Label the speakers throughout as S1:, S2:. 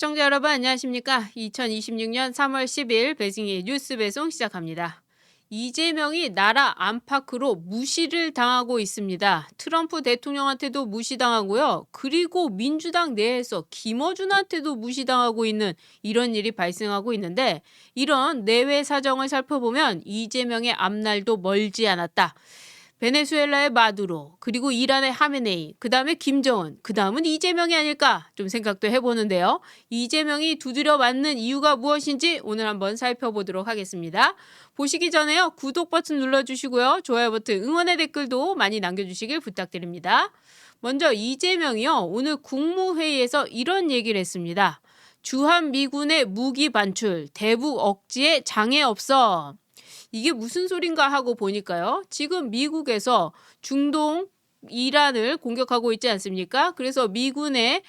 S1: 시청자 여러분 안녕하십니까? 2026년 3월 10일 배징이 뉴스 배송 시작합니다. 이재명이 나라 안팎으로 무시를 당하고 있습니다. 트럼프 대통령한테도 무시당하고요. 그리고 민주당 내에서 김어준한테도 무시당하고 있는 이런 일이 발생하고 있는데, 이런 내외 사정을 살펴보면 이재명의 앞날도 멀지 않았다. 베네수엘라의 마두로, 그리고 이란의 하메네이, 그 다음에 김정은, 그 다음은 이재명이 아닐까 좀 생각도 해보는데요. 이재명이 두드려 맞는 이유가 무엇인지 오늘 한번 살펴보도록 하겠습니다. 보시기 전에요, 구독 버튼 눌러주시고요. 좋아요 버튼, 응원의 댓글도 많이 남겨주시길 부탁드립니다. 먼저 이재명이요, 오늘 국무회의에서 이런 얘기를 했습니다. 주한미군의 무기 반출, 대북 억지에 장애 없어. 이게 무슨 소린가 하고 보니까요. 지금 미국에서 중동 이란을 공격하고 있지 않습니까? 그래서 미군의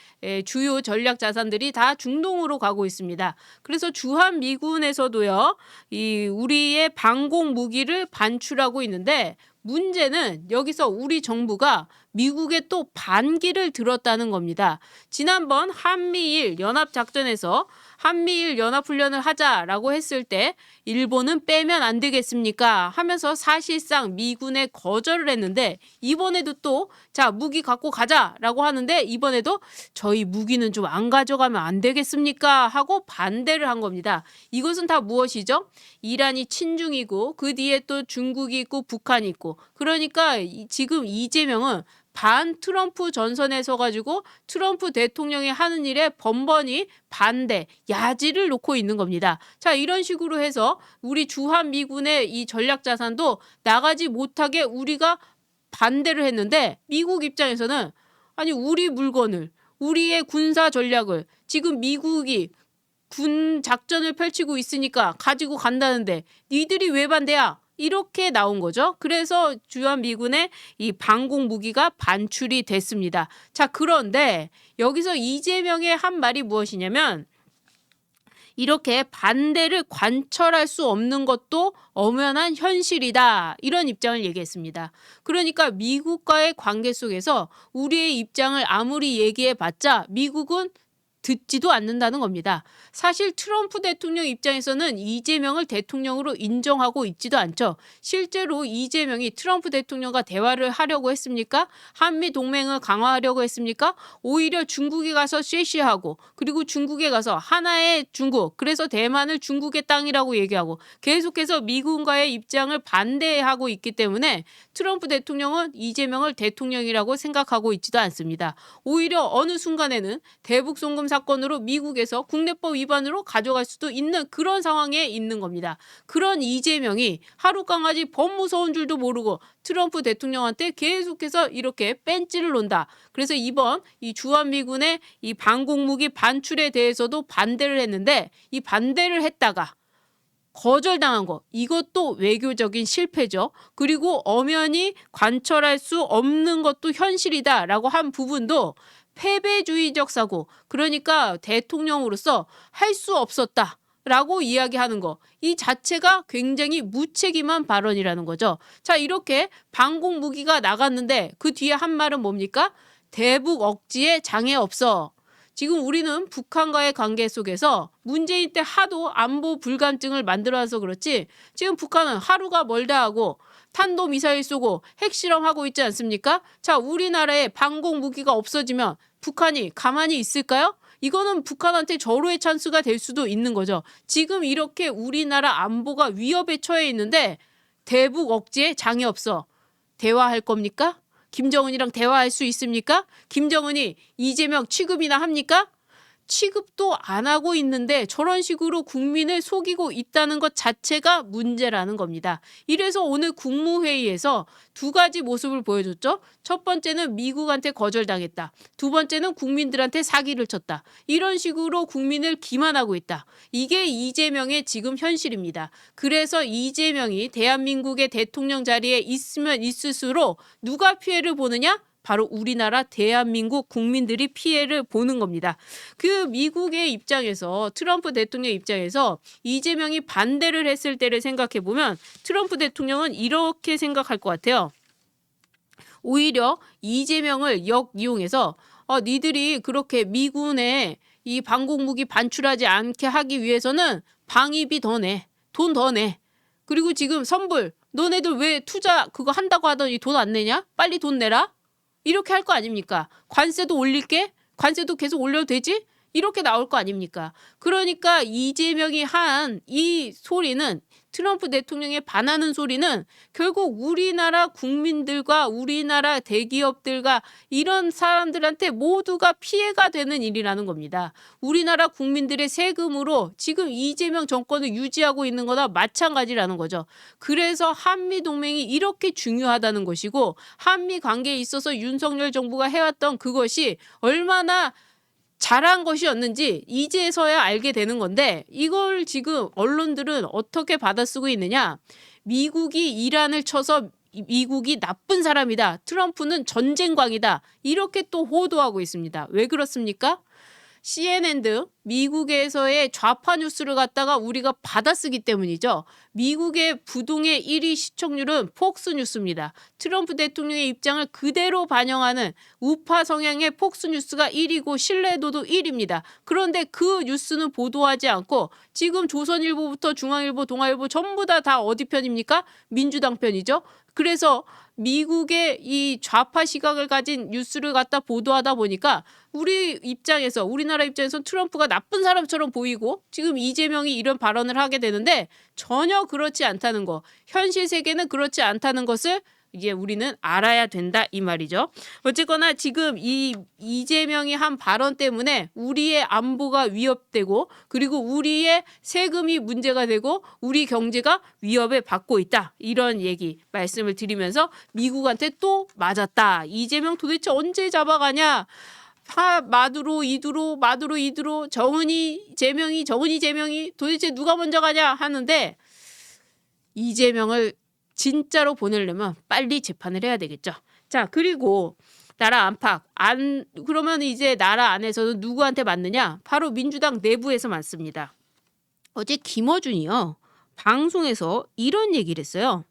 S1: 주요 전략 자산들이 다 중동으로 가고 있습니다. 그래서 주한미군에서도요, 우리의 방공 무기를 반출하고 있는데, 문제는 여기서 우리 정부가 미국에 또 반기를 들었다는 겁니다. 지난번 한미일 연합작전에서 한미일 연합훈련을 하자라고 했을 때 일본은 빼면 안 되겠습니까? 하면서 사실상 미군에 거절을 했는데, 이번에도 또 자, 무기 갖고 가자라고 하는데 이번에도 저희 무기는 좀 안 가져가면 안 되겠습니까? 하고 반대를 한 겁니다. 이것은 다 무엇이죠? 이란이 친중이고 그 뒤에 또 중국이 있고 북한이 있고, 그러니까 지금 이재명은 반 트럼프 전선에 서가지고 트럼프 대통령이 하는 일에 번번이 반대, 야지를 놓고 있는 겁니다. 자, 이런 식으로 해서 우리 주한미군의 이 전략자산도 나가지 못하게 우리가 반대를 했는데, 미국 입장에서는 아니 우리 물건을, 우리의 군사 전략을 지금 미국이 군 작전을 펼치고 있으니까 가지고 간다는데 니들이 왜 반대야? 이렇게 나온 거죠. 그래서 주한미군의 이 방공 무기가 반출이 됐습니다. 자, 그런데 여기서 이재명의 한 말이 무엇이냐면, 이렇게 반대를 관철할 수 없는 것도 엄연한 현실이다, 이런 입장을 얘기했습니다. 그러니까 미국과의 관계 속에서 우리의 입장을 아무리 얘기해봤자 미국은 듣지도 않는다는 겁니다. 사실 트럼프 대통령 입장에서는 이재명을 대통령으로 인정하고 있지도 않죠. 실제로 이재명이 트럼프 대통령과 대화를 하려고 했습니까? 한미 동맹을 강화하려고 했습니까? 오히려 중국에 가서 쉐시하고, 그리고 중국에 가서 하나의 중국, 그래서 대만을 중국의 땅이라고 얘기하고 계속해서 미국과의 입장을 반대하고 있기 때문에 트럼프 대통령은 이재명을 대통령이라고 생각하고 있지도 않습니다. 오히려 어느 순간에는 대북 송금 사건으로 미국에서 국내법 위반으로 가져갈 수도 있는 그런 상황에 있는 겁니다. 그런 이재명이 하루 강아지 범 무서운 줄도 모르고 트럼프 대통령한테 계속해서 이렇게 뺀찌를 논다. 그래서 이번 이 주한미군의 이 방공무기 반출에 대해서도 반대를 했는데, 이 반대를 했다가 거절당한 거, 이것도 외교적인 실패죠. 그리고 엄연히 관철할 수 없는 것도 현실이다라고 한 부분도 패배주의적 사고, 그러니까 대통령으로서 할 수 없었다 라고 이야기하는 거, 이 자체가 굉장히 무책임한 발언이라는 거죠. 자, 이렇게 방공 무기가 나갔는데 그 뒤에 한 말은 뭡니까? 대북 억지에 장애 없어. 지금 우리는 북한과의 관계 속에서 문재인 때 하도 안보 불감증을 만들어서 그렇지, 지금 북한은 하루가 멀다 하고 탄도미사일 쏘고 핵실험하고 있지 않습니까? 자, 우리나라에 방공 무기가 없어지면 북한이 가만히 있을까요? 이거는 북한한테 절호의 찬스가 될 수도 있는 거죠. 지금 이렇게 우리나라 안보가 위협에 처해 있는데 대북 억지에 장애 없어. 대화할 겁니까? 김정은이랑 대화할 수 있습니까? 김정은이 이재명 취급이나 합니까? 취급도 안 하고 있는데 저런 식으로 국민을 속이고 있다는 것 자체가 문제라는 겁니다. 이래서 오늘 국무회의에서 두 가지 모습을 보여줬죠. 첫 번째는 미국한테 거절당했다. 두 번째는 국민들한테 사기를 쳤다. 이런 식으로 국민을 기만하고 있다. 이게 이재명의 지금 현실입니다. 그래서 이재명이 대한민국의 대통령 자리에 있으면 있을수록 누가 피해를 보느냐? 바로 우리나라 대한민국 국민들이 피해를 보는 겁니다. 그 미국의 입장에서, 트럼프 대통령 입장에서 이재명이 반대를 했을 때를 생각해 보면 트럼프 대통령은 이렇게 생각할 것 같아요. 오히려 이재명을 역이용해서 니들이 그렇게 미군의 이 방공무기 반출하지 않게 하기 위해서는 방위비 더 내. 돈 더 내. 그리고 지금 선불. 너네들 왜 투자 그거 한다고 하더니 돈 안 내냐? 빨리 돈 내라. 이렇게 할 거 아닙니까? 관세도 올릴게. 관세도 계속 올려도 되지? 이렇게 나올 거 아닙니까? 그러니까 이재명이 한 이 소리는, 트럼프 대통령에 반하는 소리는 결국 우리나라 국민들과 우리나라 대기업들과 이런 사람들한테 모두가 피해가 되는 일이라는 겁니다. 우리나라 국민들의 세금으로 지금 이재명 정권을 유지하고 있는 거나 마찬가지라는 거죠. 그래서 한미동맹이 이렇게 중요하다는 것이고, 한미 관계에 있어서 윤석열 정부가 해왔던 그것이 얼마나 잘한 것이었는지 이제서야 알게 되는 건데, 이걸 지금 언론들은 어떻게 받아쓰고 있느냐. 미국이 이란을 쳐서 미국이 나쁜 사람이다. 트럼프는 전쟁광이다. 이렇게 또 호도하고 있습니다. 왜 그렇습니까? CNN 등 미국에서의 좌파 뉴스를 갖다가 우리가 받아쓰기 때문이죠. 미국의 부동의 1위 시청률은 폭스뉴스입니다. 트럼프 대통령의 입장을 그대로 반영하는 우파 성향의 폭스뉴스가 1위고 신뢰도도 1위입니다. 그런데 그 뉴스는 보도하지 않고 지금 조선일보부터 중앙일보, 동아일보 전부 다 어디 편입니까? 민주당 편이죠. 그래서 미국의 이 좌파 시각을 가진 뉴스를 갖다 보도하다 보니까 우리나라 입장에서 트럼프가 나쁜 사람처럼 보이고 지금 이재명이 이런 발언을 하게 되는데, 전혀 그렇지 않다는 거, 현실 세계는 그렇지 않다는 것을 이제 우리는 알아야 된다 이 말이죠. 어쨌거나 지금 이 이재명이 한 발언 때문에 우리의 안보가 위협되고, 그리고 우리의 세금이 문제가 되고 우리 경제가 위협을 받고 있다, 이런 얘기 말씀을 드리면서 미국한테 또 맞았다. 이재명 도대체 언제 잡아가냐. 마두로 이두로 정은이 재명이 도대체 누가 먼저 가냐 하는데, 이재명을 진짜로 보내려면 빨리 재판을 해야 되겠죠. 자, 그리고 나라 안팎 그러면 이제 나라 안에서는 누구한테 맞느냐? 바로 민주당 내부에서 맞습니다. 어제 김어준이요, 방송에서 이런 얘기를 했어요.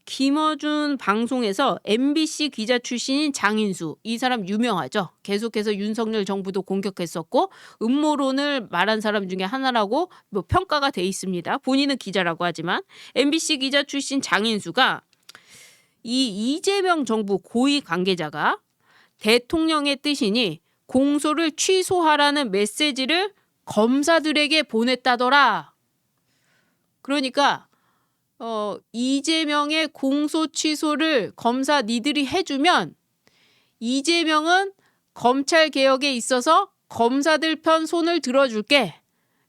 S1: 김어준 방송에서 MBC 기자 출신인 장인수, 이 사람 유명하죠. 계속해서 윤석열 정부도 공격했었고 음모론을 말한 사람 중에 하나라고 평가가 돼 있습니다. 본인은 기자라고 하지만 MBC 기자 출신 장인수가 이 이재명 정부 고위 관계자가 대통령의 뜻이니 공소를 취소하라는 메시지를 검사들에게 보냈다더라. 그러니까 이재명의 공소 취소를 검사 니들이 해주면 이재명은 검찰 개혁에 있어서 검사들 편 손을 들어줄게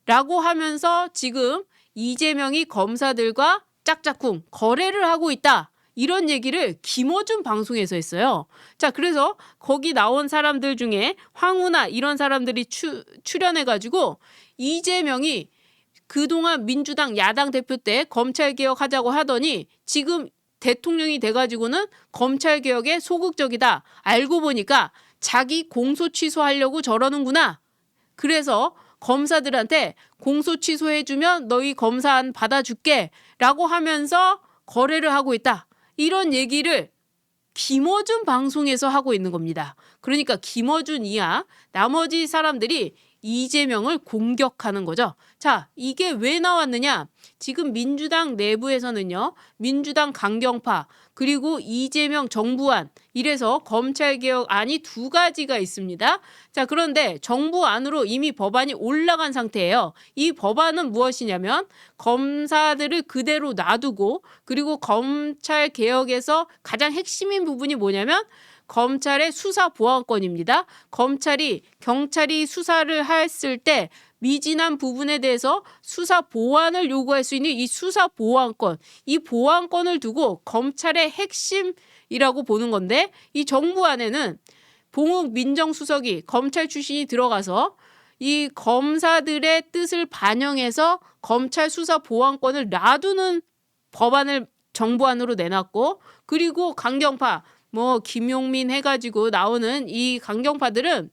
S1: 라고 하면서 지금 이재명이 검사들과 짝짝꿍 거래를 하고 있다, 이런 얘기를 김어준 방송에서 했어요. 자, 그래서 거기 나온 사람들 중에 황우나 이런 사람들이 출연해가지고 이재명이 그동안 민주당 야당 대표 때 검찰개혁하자고 하더니 지금 대통령이 돼가지고는 검찰개혁에 소극적이다. 알고 보니까 자기 공소 취소하려고 저러는구나. 그래서 검사들한테 공소 취소해주면 너희 검사안 받아줄게 라고 하면서 거래를 하고 있다, 이런 얘기를 김어준 방송에서 하고 있는 겁니다. 그러니까 김어준 이하 나머지 사람들이 이재명을 공격하는 거죠. 자, 이게 왜 나왔느냐? 지금 민주당 내부에서는요, 민주당 강경파 그리고 이재명 정부안, 이래서 검찰개혁안이 두 가지가 있습니다. 자, 그런데 정부안으로 이미 법안이 올라간 상태예요. 이 법안은 무엇이냐면 검사들을 그대로 놔두고, 그리고 검찰개혁에서 가장 핵심인 부분이 뭐냐면 검찰의 수사 보안권입니다. 경찰이 수사를 했을 때 미진한 부분에 대해서 수사 보완을 요구할 수 있는 이 수사 보완권, 이 보완권을 두고 검찰의 핵심이라고 보는 건데, 이 정부 안에는 봉욱 민정수석이 검찰 출신이 들어가서 이 검사들의 뜻을 반영해서 검찰 수사 보완권을 놔두는 법안을 정부안으로 내놨고, 그리고 강경파 김용민 해가지고 나오는 이 강경파들은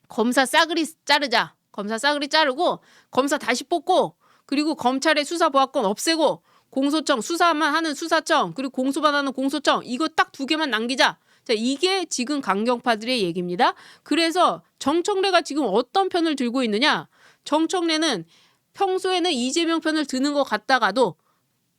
S1: 검사 싸그리 자르자, 검사 싸그리 자르고 검사 다시 뽑고, 그리고 검찰의 수사 보안권 없애고 공소청, 수사만 하는 수사청, 그리고 공소만 하는 공소청, 이거 딱 두 개만 남기자. 자, 이게 지금 강경파들의 얘기입니다. 그래서 정청래가 지금 어떤 편을 들고 있느냐? 정청래는 평소에는 이재명 편을 드는 것 같다가도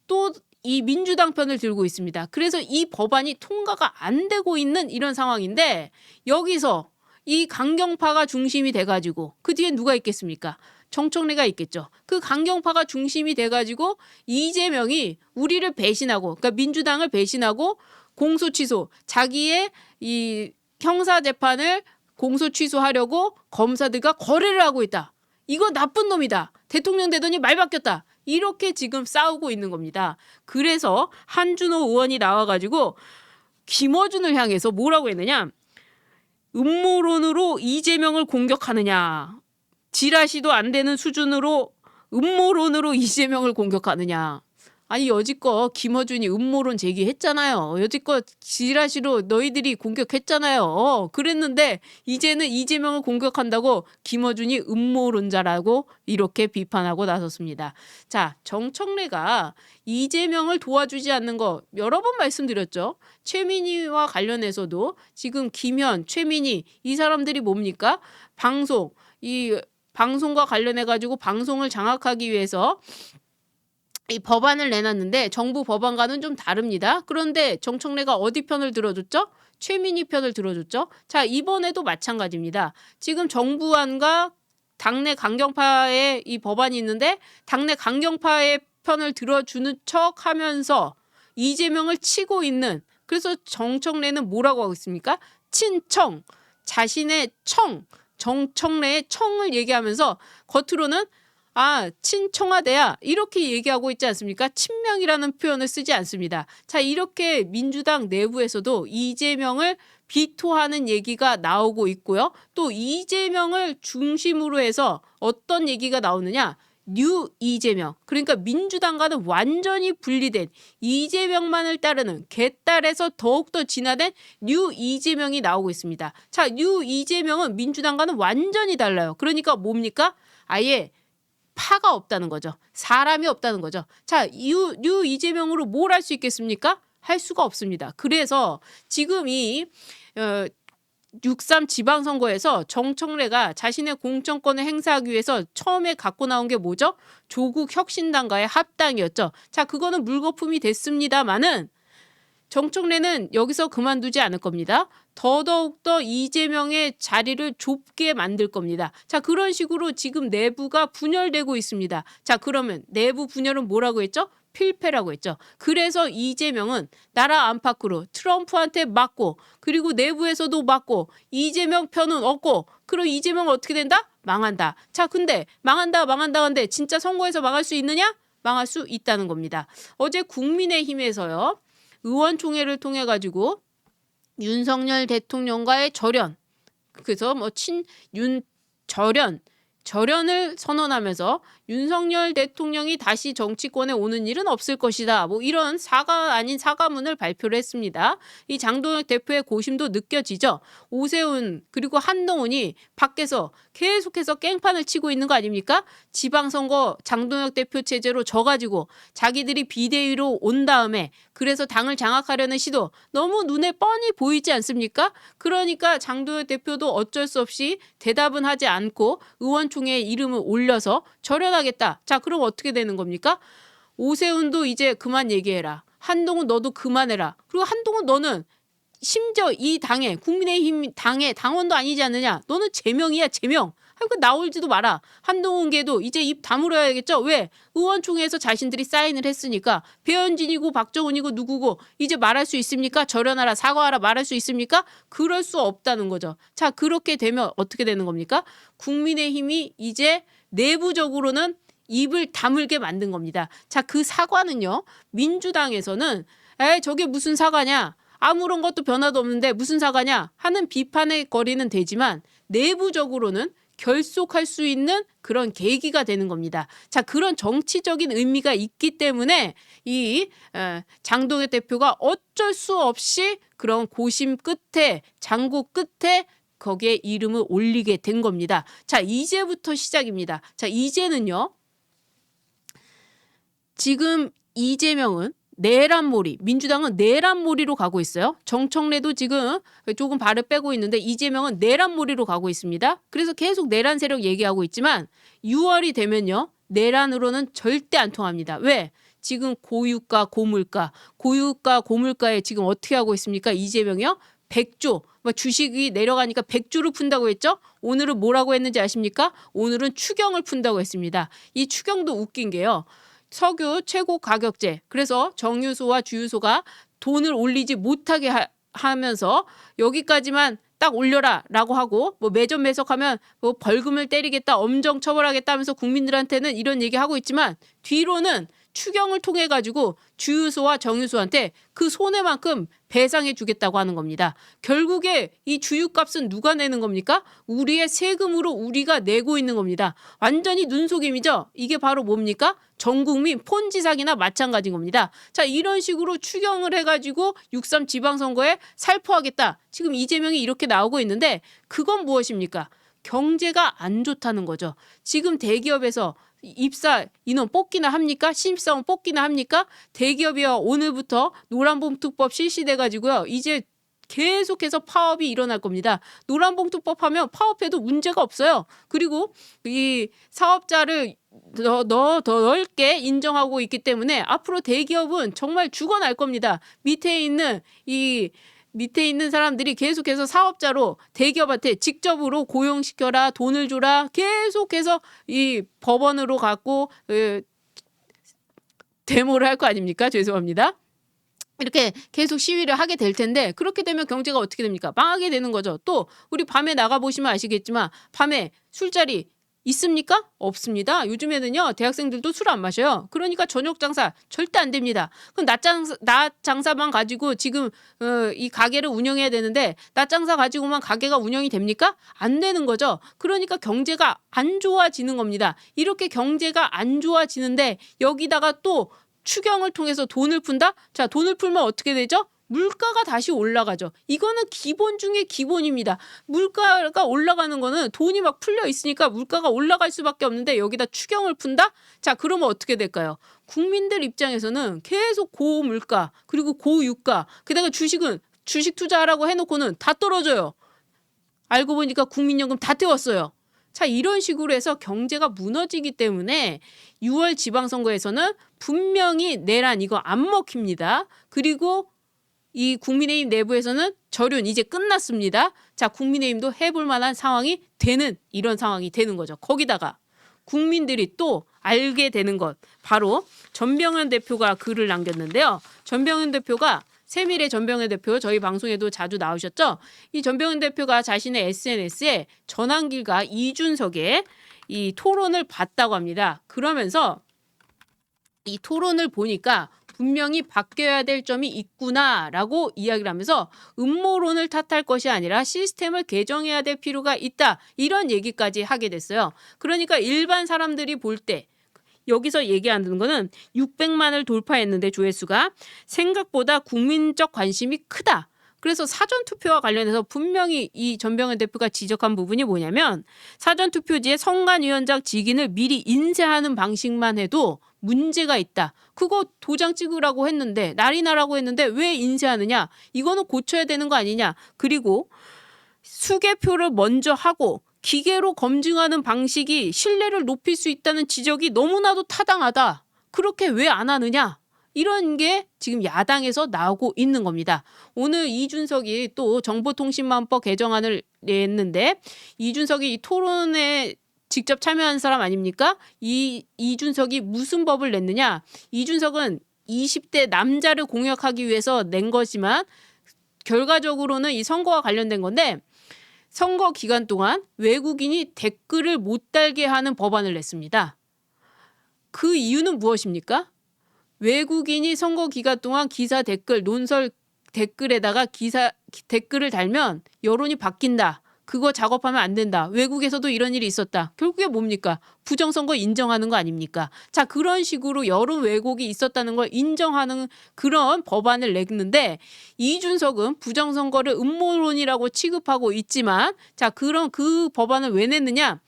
S1: 또 이 민주당 편을 들고 있습니다. 그래서 이 법안이 통과가 안 되고 있는 이런 상황인데 여기서 이 강경파가 중심이 돼가지고 그 뒤에 누가 있겠습니까? 정청래가 있겠죠. 그 강경파가 중심이 돼가지고 이재명이 우리를 배신하고, 그러니까 민주당을 배신하고 공소 취소, 자기의 이 형사 재판을 공소 취소하려고 검사들과 거래를 하고 있다. 이거 나쁜 놈이다. 대통령 되더니 말 바뀌었다. 이렇게 지금 싸우고 있는 겁니다. 그래서 한준호 의원이 나와가지고 김어준을 향해서 뭐라고 했느냐? 음모론으로 이재명을 공격하느냐? 지라시도 안 되는 수준으로 음모론으로 이재명을 공격하느냐? 아니 여지껏 김어준이 음모론 제기했잖아요. 여지껏 지라시로 너희들이 공격했잖아요. 그랬는데 이제는 이재명을 공격한다고 김어준이 음모론자라고 이렇게 비판하고 나섰습니다. 자, 정청래가 이재명을 도와주지 않는 거 여러 번 말씀드렸죠. 최민희와 관련해서도 지금 김현, 최민희 이 사람들이 뭡니까? 방송과 관련해 가지고 방송을 장악하기 위해서 이 법안을 내놨는데 정부 법안과는 좀 다릅니다. 그런데 정청래가 어디 편을 들어줬죠? 최민희 편을 들어줬죠. 자, 이번에도 마찬가지입니다. 지금 정부안과 당내 강경파의 이 법안이 있는데 당내 강경파의 편을 들어주는 척 하면서 이재명을 치고 있는, 그래서 정청래는 뭐라고 하고 있습니까? 친청, 자신의 청, 정청래의 청을 얘기하면서 겉으로는 친청와대야 이렇게 얘기하고 있지 않습니까? 친명이라는 표현을 쓰지 않습니다. 자, 이렇게 민주당 내부에서도 이재명을 비토하는 얘기가 나오고 있고요. 또 이재명을 중심으로 해서 어떤 얘기가 나오느냐? 뉴 이재명, 그러니까 민주당과는 완전히 분리된 이재명만을 따르는 개딸에서 더욱더 진화된 뉴 이재명이 나오고 있습니다. 자, 뉴 이재명은 민주당과는 완전히 달라요. 그러니까 뭡니까? 아예 파가 없다는 거죠. 사람이 없다는 거죠. 자, 뉴 이재명으로 뭘 할 수 있겠습니까? 할 수가 없습니다. 그래서 지금 이 6.3 지방선거에서 정청래가 자신의 공천권을 행사하기 위해서 처음에 갖고 나온 게 뭐죠? 조국 혁신당과의 합당이었죠. 자, 그거는 물거품이 됐습니다마는 정청래는 여기서 그만두지 않을 겁니다. 더더욱더 이재명의 자리를 좁게 만들 겁니다. 자, 그런 식으로 지금 내부가 분열되고 있습니다. 자, 그러면 내부 분열은 뭐라고 했죠? 필패라고 했죠. 그래서 이재명은 나라 안팎으로 트럼프한테 맞고, 그리고 내부에서도 맞고, 이재명 편은 없고, 그럼 이재명은 어떻게 된다? 망한다. 자, 근데 망한다 한데 진짜 선거에서 망할 수 있느냐? 망할 수 있다는 겁니다. 어제 국민의힘에서요, 의원총회를 통해 가지고 윤석열 대통령과의 절연, 그래서 절연을 선언하면서 윤석열 대통령이 다시 정치권에 오는 일은 없을 것이다. 뭐 이런 사과 아닌 사과문을 발표를 했습니다. 이 장동혁 대표의 고심도 느껴지죠. 오세훈 그리고 한동훈이 밖에서 계속해서 깽판을 치고 있는 거 아닙니까? 지방선거 장동혁 대표 체제로 져가지고 자기들이 비대위로 온 다음에 그래서 당을 장악하려는 시도 너무 눈에 뻔히 보이지 않습니까? 그러니까 장동혁 대표도 어쩔 수 없이 대답은 하지 않고 의원총회에 이름을 올려서 절연하겠다. 자, 그럼 어떻게 되는 겁니까? 오세훈도 이제 그만 얘기해라. 한동훈 너도 그만해라. 그리고 한동훈 너는 심지어 이 당에, 국민의힘 당의 당원도 아니지 않느냐. 너는 제명이야, 제명. 하여튼 나올지도 마라. 한동훈계도 이제 입 다물어야겠죠. 왜? 의원총회에서 자신들이 사인을 했으니까. 배현진이고 박정훈이고 누구고 이제 말할 수 있습니까? 절연하라, 사과하라 말할 수 있습니까? 그럴 수 없다는 거죠. 자, 그렇게 되면 어떻게 되는 겁니까? 국민의힘이 이제 내부적으로는 입을 다물게 만든 겁니다. 자, 그 사과는요, 민주당에서는 저게 무슨 사과냐, 아무런 것도 변화도 없는데 무슨 사과냐 하는 비판의 거리는 되지만 내부적으로는 결속할 수 있는 그런 계기가 되는 겁니다. 자, 그런 정치적인 의미가 있기 때문에 이 장동혁 대표가 어쩔 수 없이 그런 고심 끝에, 장고 끝에 거기에 이름을 올리게 된 겁니다. 자, 이제부터 시작입니다. 자, 이제는요, 지금 이재명은 내란몰이, 민주당은 내란몰이로 가고 있어요. 정청래도 지금 조금 발을 빼고 있는데 이재명은 내란몰이로 가고 있습니다. 그래서 계속 내란 세력 얘기하고 있지만 6월이 되면요. 내란으로는 절대 안 통합니다. 왜? 지금 고유가, 고물가, 고유가, 고물가에 지금 어떻게 하고 있습니까? 이재명이요? 100조, 주식이 내려가니까 100조를 푼다고 했죠? 오늘은 뭐라고 했는지 아십니까? 오늘은 추경을 푼다고 했습니다. 이 추경도 웃긴 게요. 석유 최고 가격제, 그래서 정유소와 주유소가 돈을 올리지 못하게 하면서 여기까지만 딱 올려라 라고 하고 매점 매석하면 벌금을 때리겠다, 엄정 처벌하겠다 하면서 국민들한테는 이런 얘기하고 있지만 뒤로는 추경을 통해 가지고 주유소와 정유소한테 그 손해만큼 배상해 주겠다고 하는 겁니다. 결국에 이 주유값은 누가 내는 겁니까? 우리의 세금으로 우리가 내고 있는 겁니다. 완전히 눈속임이죠. 이게 바로 뭡니까? 전국민 폰지 사기나 마찬가지인 겁니다. 자, 이런 식으로 추경을 해가지고 6.3 지방선거에 살포하겠다. 지금 이재명이 이렇게 나오고 있는데 그건 무엇입니까? 경제가 안 좋다는 거죠. 지금 대기업에서 입사 인원 뽑기나 합니까? 신입사원 뽑기나 합니까? 대기업이요. 오늘부터 노란봉투법 실시돼가지고요. 이제 계속해서 파업이 일어날 겁니다. 노란봉투법 하면 파업해도 문제가 없어요. 그리고 이 사업자를 더 넓게 인정하고 있기 때문에 앞으로 대기업은 정말 죽어날 겁니다. 밑에 있는 사람들이 계속해서 사업자로 대기업한테 직접으로 고용시켜라, 돈을 줘라, 계속해서 이 법원으로 갖고 데모를 할 거 아닙니까? 죄송합니다. 이렇게 계속 시위를 하게 될 텐데 그렇게 되면 경제가 어떻게 됩니까? 망하게 되는 거죠. 또 우리 밤에 나가보시면 아시겠지만 밤에 술자리 있습니까? 없습니다. 요즘에는요 대학생들도 술 안 마셔요. 그러니까 저녁 장사 절대 안 됩니다. 그럼 낮 장사만 가지고 지금 이 가게를 운영해야 되는데 낮 장사 가지고만 가게가 운영이 됩니까? 안 되는 거죠. 그러니까 경제가 안 좋아지는 겁니다. 이렇게 경제가 안 좋아지는데 여기다가 또 추경을 통해서 돈을 푼다? 자, 돈을 풀면 어떻게 되죠? 물가가 다시 올라가죠. 이거는 기본 중에 기본입니다. 물가가 올라가는 거는 돈이 막 풀려 있으니까 물가가 올라갈 수밖에 없는데 여기다 추경을 푼다? 자, 그러면 어떻게 될까요? 국민들 입장에서는 계속 고물가 그리고 고유가 게다가 주식 투자하라고 해놓고는 다 떨어져요. 알고 보니까 국민연금 다 태웠어요. 자, 이런 식으로 해서 경제가 무너지기 때문에 6월 지방선거에서는 분명히 내란 이거 안 먹힙니다. 그리고 이 국민의힘 내부에서는 절윤 이제 끝났습니다. 자, 국민의힘도 해볼 만한 상황이 되는 이런 상황이 되는 거죠. 거기다가 국민들이 또 알게 되는 것 바로 전병현 대표가 글을 남겼는데요. 전병현 대표가 세밀의 전병현 대표 저희 방송에도 자주 나오셨죠. 이 전병현 대표가 자신의 SNS에 전환길과 이준석의 이 토론을 봤다고 합니다. 그러면서 이 토론을 보니까 분명히 바뀌어야 될 점이 있구나라고 이야기를 하면서 음모론을 탓할 것이 아니라 시스템을 개정해야 될 필요가 있다. 이런 얘기까지 하게 됐어요. 그러니까 일반 사람들이 볼 때 여기서 얘기하는 거는 600만을 돌파했는데 조회수가 생각보다 국민적 관심이 크다. 그래서 사전투표와 관련해서 분명히 이 전병현 대표가 지적한 부분이 뭐냐면 사전투표지에 선관위원장 직인을 미리 인쇄하는 방식만 해도 문제가 있다. 그거 도장 찍으라고 했는데 날인하라고 했는데 왜 인쇄하느냐. 이거는 고쳐야 되는 거 아니냐. 그리고 수개표를 먼저 하고 기계로 검증하는 방식이 신뢰를 높일 수 있다는 지적이 너무나도 타당하다. 그렇게 왜 안 하느냐. 이런 게 지금 야당에서 나오고 있는 겁니다. 오늘 이준석이 또 정보통신망법 개정안을 냈는데 이준석이 이 토론에 직접 참여한 사람 아닙니까? 이준석이 무슨 법을 냈느냐? 이준석은 20대 남자를 공격하기 위해서 낸 거지만 결과적으로는 이 선거와 관련된 건데 선거 기간 동안 외국인이 댓글을 못 달게 하는 법안을 냈습니다. 그 이유는 무엇입니까? 외국인이 선거 기간 동안 기사 댓글, 논설 댓글에다가 댓글을 달면 여론이 바뀐다. 그거 작업하면 안 된다. 외국에서도 이런 일이 있었다. 결국에 뭡니까? 부정선거 인정하는 거 아닙니까? 자, 그런 식으로 여론 왜곡이 있었다는 걸 인정하는 그런 법안을 냈는데 이준석은 부정선거를 음모론이라고 취급하고 있지만 자, 그런 그 법안을 왜 냈느냐?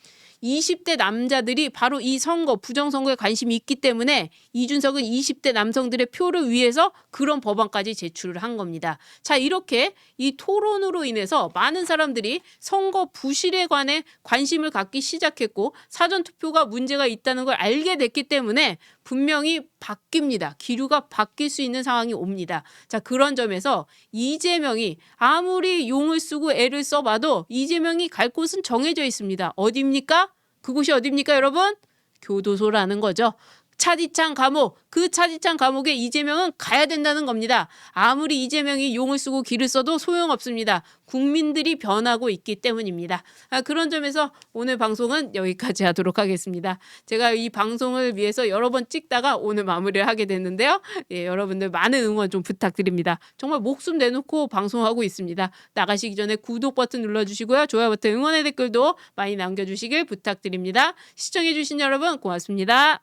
S1: 20대 남자들이 바로 이 선거, 부정선거에 관심이 있기 때문에 이준석은 20대 남성들의 표를 위해서 그런 법안까지 제출을 한 겁니다. 자, 이렇게 이 토론으로 인해서 많은 사람들이 선거 부실에 관해 관심을 갖기 시작했고 사전투표가 문제가 있다는 걸 알게 됐기 때문에 분명히 바뀝니다. 기류가 바뀔 수 있는 상황이 옵니다. 자, 그런 점에서 이재명이 아무리 용을 쓰고 애를 써봐도 이재명이 갈 곳은 정해져 있습니다. 어디입니까? 그곳이 어디입니까, 여러분? 교도소라는 거죠. 차디찬 감옥, 그 차디찬 감옥에 이재명은 가야 된다는 겁니다. 아무리 이재명이 용을 쓰고 기를 써도 소용없습니다. 국민들이 변하고 있기 때문입니다. 그런 점에서 오늘 방송은 여기까지 하도록 하겠습니다. 제가 이 방송을 위해서 여러 번 찍다가 오늘 마무리를 하게 됐는데요. 예, 여러분들 많은 응원 좀 부탁드립니다. 정말 목숨 내놓고 방송하고 있습니다. 나가시기 전에 구독 버튼 눌러주시고요. 좋아요 버튼, 응원의 댓글도 많이 남겨주시길 부탁드립니다. 시청해주신 여러분 고맙습니다.